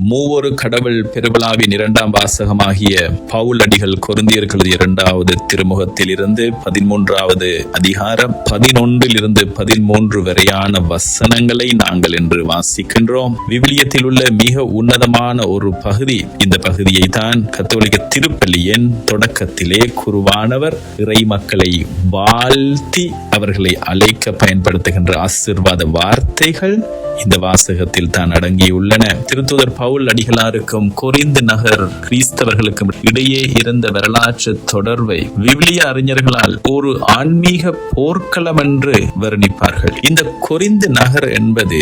மூவொரு கடவுள் பெருவிழாவின் 2ஆம் வாசகமாகிய பவுல் அடிகள் கொரிந்தியர்களது 2வது திருமுகத்தில் இருந்து 13வது அதிகாரம் 11 13 வரையான வசனங்களை நாங்கள் இன்று வாசிக்கின்றோம். விவிலியத்தில் உள்ள மிக உன்னதமான ஒரு பகுதி. இந்த பகுதியை தான் கத்தோலிக்க திருப்பலியின் தொடக்கத்திலே குருவானவர் இறை மக்களை வாழ்த்தி அவர்களை அழைக்க பயன்படுத்துகின்ற ஆசீர்வாத வார்த்தைகள் இந்த வாசகத்தில் தான் அடங்கியுள்ளன. திருத்தூதர் பவுல் அடிகளாருக்கும் கொரிந்து நகர் கிறிஸ்தவர்களுக்கும் இடையே இருந்த வரலாற்று தொடர்பை விவிலிய அறிஞர்களால் ஒரு ஆன்மீக போர்க்களம் என்று வர்ணிப்பார்கள். இந்த கொரிந்து நகர் என்பது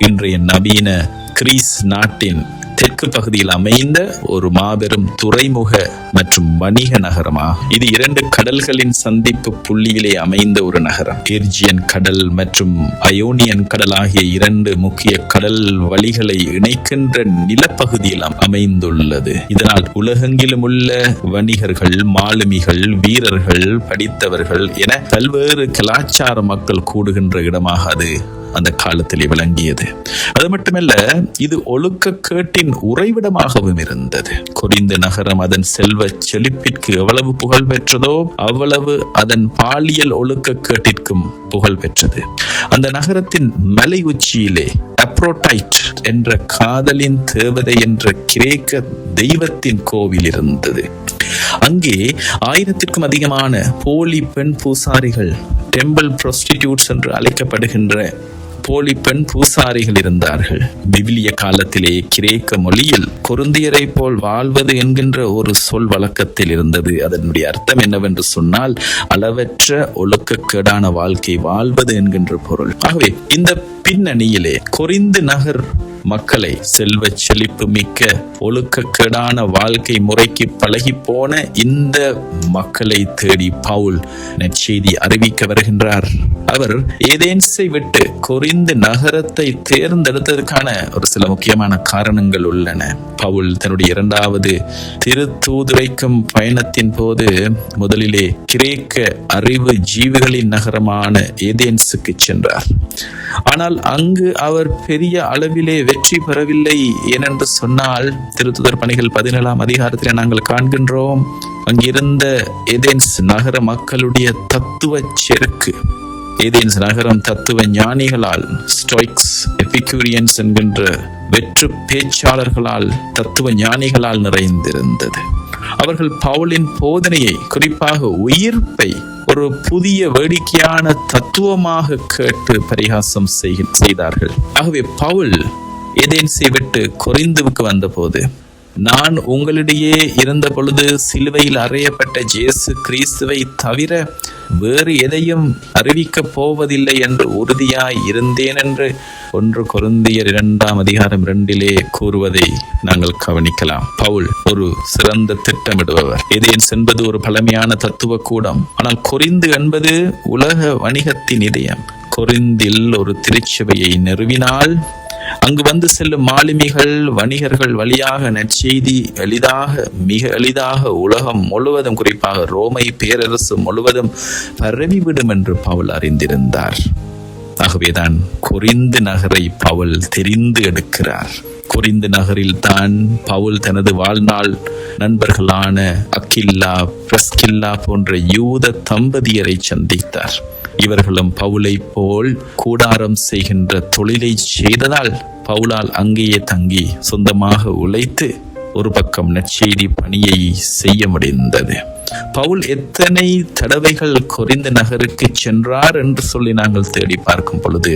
இன்றைய நவீன கிரீஸ் நாட்டின் தெற்கு பகுதியில் அமைந்த ஒரு மாபெரும் துறைமுக மற்றும் வணிக நகரமாகும். இது 2 கடல்களின் சந்திப்பு புள்ளியிலே அமைந்த ஒரு நகரம். ஏர்ஜியன் கடல் மற்றும் அயோனியன் கடல் ஆகிய 2 முக்கிய கடல் வழிகளை இணைக்கின்ற நிலப்பகுதியில் அமைந்துள்ளது. இதனால் உலகெங்கிலும் உள்ள வணிகர்கள், மாலுமிகள், வீரர்கள், படித்தவர்கள் என பல்வேறு கலாச்சார மக்கள் கூடுகின்ற இடமாக அது அந்த காலத்திலே விளங்கியது. அது மட்டுமல்ல, இது ஒழுக்கக்கேட்டின் உறைவிடமாகவும் இருந்தது. கொரிந்து நகரம் அதன் செல்வ செழிப்பிற்கு எவ்வளவு புகழ் பெற்றதோ அவ்வளவு அதன் பாலியல் ஒழுக்கக்கேட்டிற்கும் புகழ் பெற்றது. அந்த நகரத்தின் மலை உச்சியிலே அப்ரோடைட் என்ற காதலின் தேவதை என்ற கிரேக்க தெய்வத்தின் கோவில் இருந்தது. அங்கே 1000க்கும் அதிகமான போலி பெண் பூசாரிகள், டெம்பிள் ப்ரோஸ்டிடியூட்ஸ் என்று அழைக்கப்படுகின்ற போலி பெண் பூசாரிகள் இருந்தார்கள். விவிலிய காலத்திலே கிரேக்க மொழியில் கொரிந்தியரை போல் வாழ்வது என்கின்ற ஒரு சொல் வழக்கத்தில் இருந்தது. அதனுடைய அர்த்தம் என்னவென்று சொன்னால், அளவற்ற ஒழுக்கக்கேடான வாழ்க்கை வாழ்வது என்கின்ற பொருள். ஆகவே இந்த பின்னணியிலே கொரிந்து நகர் மக்களை செல்வ செழிப்பு மிக்க ஒழுக்கக்கேடான வாழ்க்கை முறைக்கு பழகி போன இந்த மக்களை தேடி பவுல் நற்செய்தி அறிவிக்க வருகின்றார். அவர் ஏதேன்ஸை விட்டு கொரிந்து நகரத்தை தேர்ந்தெடுத்ததற்கான ஒரு சில முக்கியமான காரணங்கள் உள்ளன. பவுல் தன்னுடைய 2வது திருத்தூதுரைக்கும் பயணத்தின் போது முதலிலே கிரேக்க அறிவு ஜீவிகளின் நகரமான ஏதேன்ஸுக்கு சென்றார். ஆனால் அங்கு அவர் பெரிய அளவிலே வெற்றி பெறவில்லை. ஏனென்று சொன்னால், திருத்துதர் பணிகள் 17ஆம் அதிகாரத்தில் நாங்கள் காண்கின்றோம், அங்கிருந்த ஏதேன்ஸ் நகர மக்களுடைய தத்துவ செருக்கு. ஏதேன்ஸ் நகரம் தத்துவ ஞானிகளால், ஸ்டோய்க்ஸ், எபிக்யூரியன்ஸ் என்கின்ற வெற்று பேச்சாளர்களால், தத்துவ ஞானிகளால் நிறைந்திருந்தது. அவர்கள் பவுலின் போதனையை, குறிப்பாக உயிர்ப்பை ஒரு புதிய வேடிக்கையான தத்துவமாக கேட்டு பரிகாசம் செய்தார்கள். ஆகவே பவுல் ஏதேன்ஸை விட்டு கொரிந்துவுக்கு வந்தபோது, நான் உங்களிடையே இருந்த பொழுது சிலுவையில் அறையப்பட்ட இயேசு கிறிஸ்துவை தவிர வேறு எதையும் அறிவிக்கப் போவதில்லை என்று உறுதியாய் இருந்தேன் என்று 1 கொரிந்தியர் 2ஆம் அதிகாரம் 2 கூறுவதை நாங்கள் கவனிக்கலாம். பவுல் ஒரு சிறந்த திட்டமிடுபவர். ஏதேன்ஸ் என்பது ஒரு பழமையான தத்துவ கூடம். ஆனால் கொரிந்து என்பது உலக வணிகத்தின் இதயம். கொரிந்தில் ஒரு திருச்சபையை நிறுவினால் அங்கு வந்து செல்லும் மாலுமிகள், வணிகர்கள் வழியாக நற்செய்தி மிக எளிதாக உலகம் முழுவதும், குறிப்பாக ரோமை பேரரசு முழுவதும் பரவிவிடும் என்று பவுல் அறிந்திருந்தார். ஆகவேதான் கொரிந்து நகரை பவுல் தெரிந்து எடுக்கிறார். கொரிந்து நகரில் தான் பவுல் தனது வாழ்நாள் நண்பர்களான அக்கில்லா, பிரிஸ்கில்லா போன்ற யூத தம்பதியரை சந்தித்தார். இவர்களும் பவுலை போல் கூடாரம் செய்கின்ற தொழிலை செய்ததால் பவுலால் அங்கேயே தங்கி சொந்தமாக உழைத்து ஒரு பக்கம் நற்செய்தி பணியை செய்ய முடிந்தது. பவுல் எத்தனை தடவைகள் கொரிந்து நகருக்கு சென்றார் என்று சொல்லி நாங்கள் தேடி பார்க்கும் பொழுது,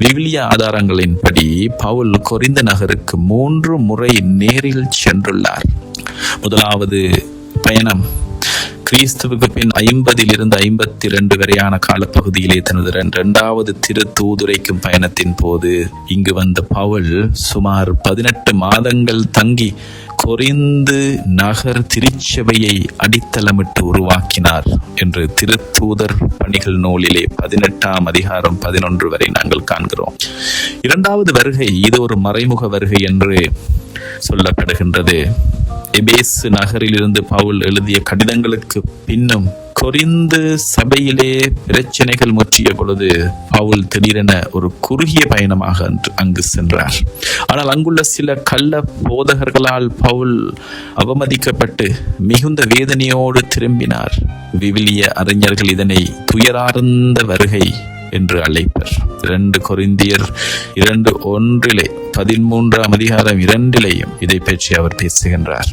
விவிலிய ஆதாரங்களின்படி பவுல் கொரிந்து நகருக்கு 3 முறை நேரில் சென்றுள்ளார். முதலாவது பயணம் கிறிஸ்துவுக்கு பின் 50 52 வரையான காலப்பகுதியிலே தனது 2வது திருத்தூதுரைக்கும் பயணத்தின் போது இங்கு வந்த பவுல் சுமார் 18 மாதங்கள் தங்கி கொரிந்து நகர் திருச்சபையை அடித்தளமிட்டு உருவாக்கினார் என்று திருத்தூதர் பணிகள் நூலிலே 18ஆம் அதிகாரம் 11 வரை நாங்கள் காண்கிறோம். 2வது வருகை இது ஒரு மறைமுக வருகை என்று சொல்லப்படுகின்றது. எபேசு நகரில் இருந்து பவுல் எழுதிய கடிதங்களுக்கு பின்னும் கொரிந்து சபையிலே பிரச்சனைகள் முற்றிய பொழுது பவுல் திடீரென ஒரு குறுகிய பயணமாக அங்கு சென்றார். ஆனால் அங்குள்ள சில கள்ள போதகர்களால் பவுல் அவமதிக்கப்பட்டு மிகுந்த வேதனையோடு திரும்பினார். விவிலிய அறிஞர்கள் இதனை துயரார்ந்த வருகை என்று அழைப்பர். 2 கொரிந்தியர் 2:1 13ஆம் அதிகாரம் 2 இதை பற்றி அவர் பேசுகின்றார்.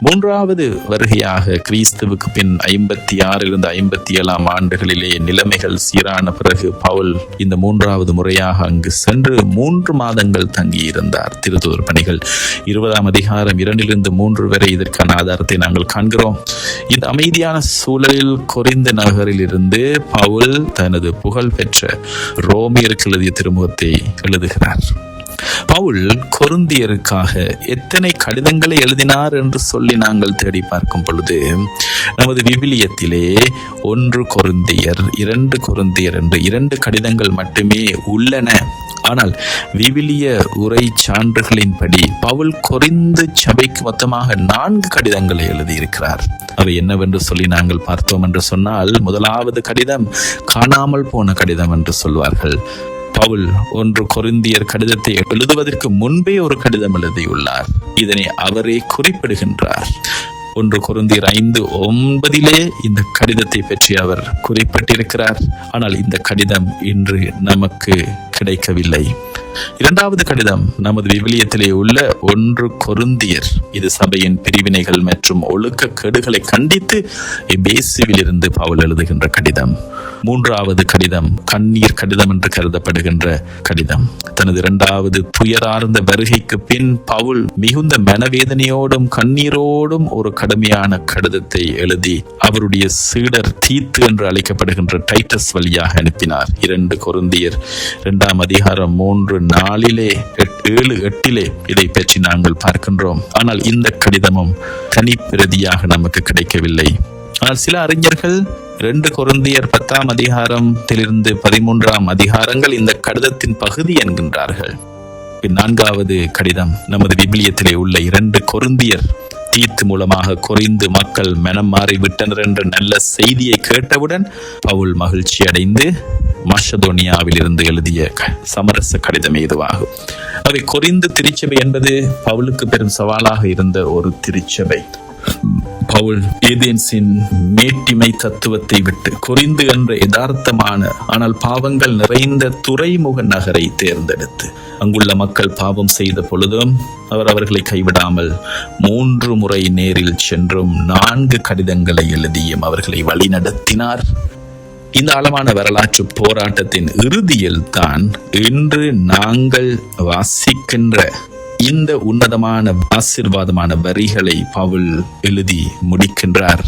3வது வருகையாக கிறிஸ்துவுக்கு பின் 56 57 ஆண்டுகளிலே நிலைமைகள் சீரான பிறகு பவுல் இந்த 3வது முறையாக அங்கு சென்று 3 மாதங்கள் தங்கியிருந்தார். திருத்தூதர் பணிகள் 20ஆம் அதிகாரம் 2-3 வரை இதற்கான ஆதாரத்தை நாங்கள் காண்கிறோம். இந்த அமைதியான சூழலில் கொரிந்து நகரில் இருந்து பவுல் தனது புகழ் பெற்ற ரோமியருக்கு எழுதிய திருமுகத்தை எழுதுகிறார். பவுல் கொரிந்தியருக்காக எத்தனை கடிதங்களை எழுதினார் என்று சொல்லி நாங்கள் தேடி பார்க்கும் பொழுது நமது விவிலியத்திலே 1 கொரிந்தியர் 2 கொரிந்தியர் என்று 2 கடிதங்கள் மட்டுமே உள்ளன. ஆனால் விவிலிய உரை சான்றுகளின்படி பவுல் கொரிந்து சபைக்கு மொத்தமாக 4 கடிதங்களை எழுதியிருக்கிறார். அவை என்னவென்று சொல்லி நாங்கள் பார்த்தோம் என்று சொன்னால், 1வது கடிதம் காணாமல் போன கடிதம் என்று சொல்வார்கள். பவுல் 1 கொரிந்தியர் கடிதத்தை எழுதுவதற்கு முன்பே ஒரு கடிதம் எழுதியுள்ளார். இதனை அவரே குறிப்பிடுகின்றார். 1 கொரிந்தியர் 5:9 இந்த கடிதத்தை பற்றி அவர் குறிப்பிட்டிருக்கிறார். ஆனால் இந்த கடிதம் இன்று நமக்கு கிடைக்கவில்லை. 2வது கடிதம் நமது விவிலியத்திலே உள்ள 1 கொரிந்தியர். இது சபையின் பிரிவினைகள் மற்றும் ஒழுக்க கேடுகளை கண்டித்து எபேசுவில் இருந்து பவுல் எழுதுகின்ற கடிதம். 3வது கடிதம் கண்ணீர் கடிதம் என்று கருதப்படுகின்ற கடிதம். தனது 2வது துயரார்ந்த வருகைக்கு பின் பவுல் மிகுந்த மனவேதனையோடும் கண்ணீரோடும் ஒரு கடுமையான கடிதத்தை எழுதி அவருடைய சீடர் தீத்து என்று அழைக்கப்படுகின்ற டைட்டஸ் வழியாக அனுப்பினார். 2 கொரிந்தியர் 2ஆம் அதிகாரம் 3:4-7-8 இதை பற்றி நாங்கள் பார்க்கின்றோம். ஆனால் இந்த கடிதமும் தனிப்பிரதியாக நமக்கு கிடைக்கவில்லை. ஆனால் சில அறிஞர்கள் 2 கொரிந்தியர் 10ஆம் அதிகாரத்திலிருந்து 13ஆம் அதிகாரங்கள் இந்த கடிதத்தின் பகுதி என்கின்றார்கள். 4வது கடிதம் நமது விவிலியத்திலே உள்ள 2 கொரிந்தியர் தீத்து மூலமாக கொரிந்து மக்கள் மனம் மாறிவிட்டனர் என்ற நல்ல செய்தியை கேட்டவுடன் பவுல் மகிழ்ச்சி அடைந்து மாஷதோனியாவில் இருந்து எழுதிய சமரச கடிதம் ஏதுவாகும். அவை கொரிந்து திருச்சபை என்பது பவுலுக்கு பெரும் சவாலாக இருந்த ஒரு திருச்சபை. பவுல் ஏதேன்ஸின் மேட்டிமை தத்துவத்தை விட்டு கொரிந்து என்ற யதார்த்தமான ஆனால் பாவங்கள் நிறைந்த துறைமுக நகரை தேர்ந்தெடுத்து அங்குள்ள மக்கள் பாவம் செய்த பொழுதும் அவர் அவர்களை கைவிடாமல் 3 முறை நேரில் சென்றும் 4 கடிதங்களை எழுதியும் அவர்களை வழிநடத்தினார். இந்த ஆழமான வரலாற்று போராட்டத்தின் இறுதியில் தான் இன்று நாங்கள் வாசிக்கின்ற இந்த உன்னதமான ஆசீர்வாதமான வரிகளை பவுல் எழுதி முடிக்கின்றார்.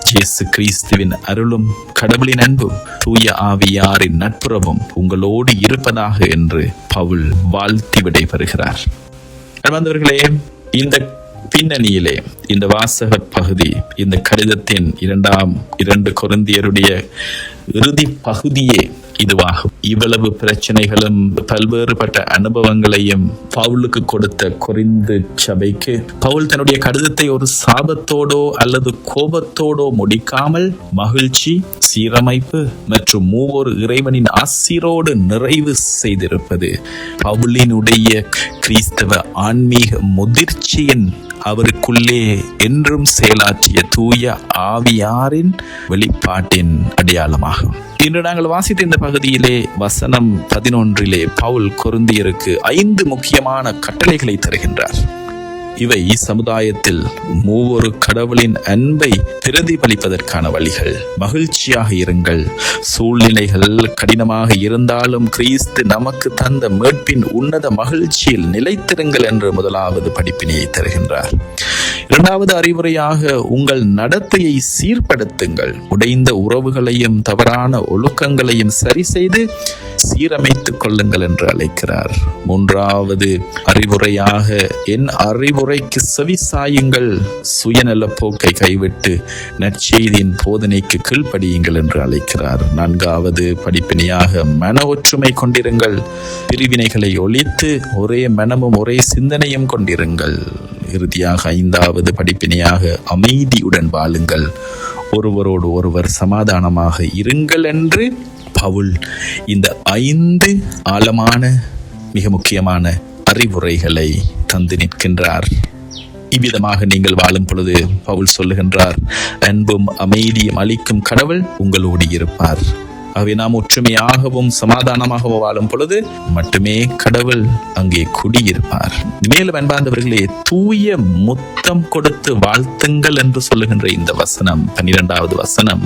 இயேசு கிறிஸ்துவின் அருளும் கடவுளின் அன்பும் தூய ஆவியாரின் நட்புறவும் உங்களோடு இருப்பதாக என்று பவுல் வாழ்த்தி விடைபெறுகிறார். அன்பார்ந்தவர்களே, இந்த பின்னணியிலே இந்த வாசக பகுதி, இந்த கடிதத்தின் 2 கொரிந்தியருடைய இறுதி பகுதியே இதுவாகும். இவ்வளவு பிரச்சனைகளும் பல்வேறுபட்ட அனுபவங்களையும் பவுலுக்கு கொடுத்த கொரிந்து சபைக்கு பவுல் தன்னுடைய கடிதத்தை ஒரு சாபத்தோடோ அல்லது கோபத்தோடோ முடிக்காமல் மகிழ்ச்சி, சீரமைப்பு மற்றும் 3 இறைவனின் ஆசீரோடு நிறைவு செய்திருப்பது பவுலினுடைய கிறிஸ்தவ ஆன்மீக முதிர்ச்சியின், அவருக்குள்ளே என்றும் செயலாற்றிய தூய ஆவியாரின் வெளிப்பாட்டின் அடையாளமாகும். இன்று நாங்கள் வாசித்த இந்த பகுதியிலே வசனம் 11 பவுல் கொரிந்தியருக்கு 5 முக்கியமான கட்டளைகளை தருகின்றார். இவை சமுதாயத்தில் 3 கடவுளின் அன்பை பிரதிபலிப்பதற்கான வழிகள். மகிழ்ச்சியாக இருங்கள், சூழ்நிலைகள் கடினமாக இருந்தாலும் கிறிஸ்து நமக்கு தந்த மீட்பின் உன்னத மகிழ்ச்சியில் நிலைத்திருங்கள் என்று 1வது படிப்பினையை தருகின்றார். 2வது அறிவுரையாக உங்கள் நடத்தையை சீர்படுத்துங்கள். உடைந்த உறவுகளையும் தவறான ஒழுக்கங்களையும் சரி செய்து சீரமைத்துக் கொள்ளுங்கள் என்று அழைக்கிறார். 3வது அறிவுரையாக என் அறிவுரைக்கு செவிசாயுங்கள், சுயநல போக்கை கைவிட்டு நற்செய்தியின் போதனைக்கு கீழ்ப்படியுங்கள் என்று அழைக்கிறார். 4வது படிப்பினையாக மன ஒற்றுமை கொண்டிருங்கள், பிரிவினைகளை ஒழித்து ஒரே மனமும் ஒரே சிந்தனையும் கொண்டிருங்கள். இறுதியாக 5வது படிப்பினையாக அமைதியுடன் வாழுங்கள், ஒருவரோடு ஒருவர் சமாதானமாக இருங்கள் என்று பவுல் இந்த 5 ஆழமான மிக முக்கியமான அறிவுரைகளை தந்து நிற்கின்றார். இவ்விதமாக நீங்கள் வாழும் பொழுது பவுல் சொல்லுகின்றார், அன்பும் அமைதியும் அளிக்கும் கடவுள் உங்களோடு இருப்பார். ஆகவே நாம் ஒற்றுமையாகவும் சமாதானமாகவும் வாழும் பொழுது மட்டுமே கடவுள் அங்கே குடியிருப்பார். மேலும் அன்பார்ந்தவர்களே, தூய முத்தம் கொடுத்து வாழ்த்துங்கள் என்று சொல்லுகின்ற இந்த வசனம், 12வது வசனம்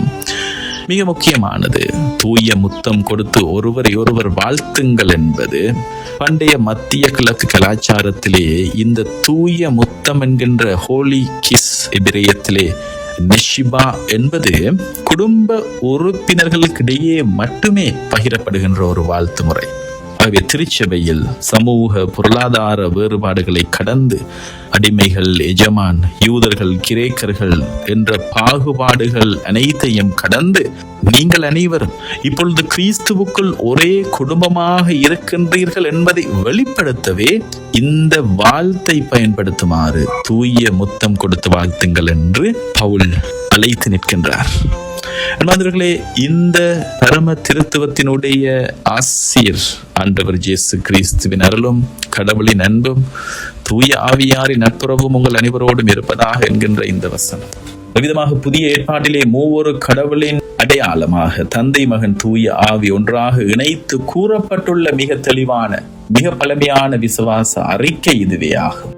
மிக முக்கியமானது. தூய முத்தம் கொடுத்து ஒருவரை ஒருவர் வாழ்த்துங்கள் என்பது பண்டைய மத்திய கிழக்கு கலாச்சாரத்திலே இந்த தூய முத்தம் என்கின்ற ஹோலி கிஸ் எபிரேயத்திலே நெஷிபா என்பது குடும்ப உறுப்பினர்களுக்கிடையே மட்டுமே பகிரப்படுகின்ற ஒரு வாழ்த்து முறை. ஆகவே திருச்சபையில் சமூக பொருளாதார வேறுபாடுகளை கடந்து அடிமைகள், எஜமான், யூதர்கள், கிரேக்கர்கள் என்ற பாகுபாடுகள் அனைத்தையும் கடந்து நீங்கள் அனைவரும் இப்பொழுது கிறிஸ்துவுக்குள் ஒரே குடும்பமாக இருக்கின்றீர்கள் என்பதை வெளிப்படுத்தவே இந்த வாழ்த்தை பயன்படுத்துமாறு தூய முத்தம் கொடுத்து வாழ்த்துங்கள் என்று பவுல் அழைத்து நிற்கின்றார். அன்பார்ந்தவர்களே, இந்த பரம திருத்துவத்தினுடைய ஆசிரியர் ஆண்டவர் இயேசு கிறிஸ்துவின் அருளும் கடவுளின் அன்பும் தூய ஆவியாரின் நட்புறவும் உங்கள் அனைவரோடும் இருப்பதாக என்கின்ற இந்த வசனம் விதமாக புதிய ஏற்பாட்டிலே மூவொரு கடவுளின் அடையாளமாக தந்தை, மகன், தூய ஆவி ஒன்றாக இணைத்து கூறப்பட்டுள்ள மிக தெளிவான மிக பழமையான விசுவாச அறிக்கை இதுவே ஆகும்.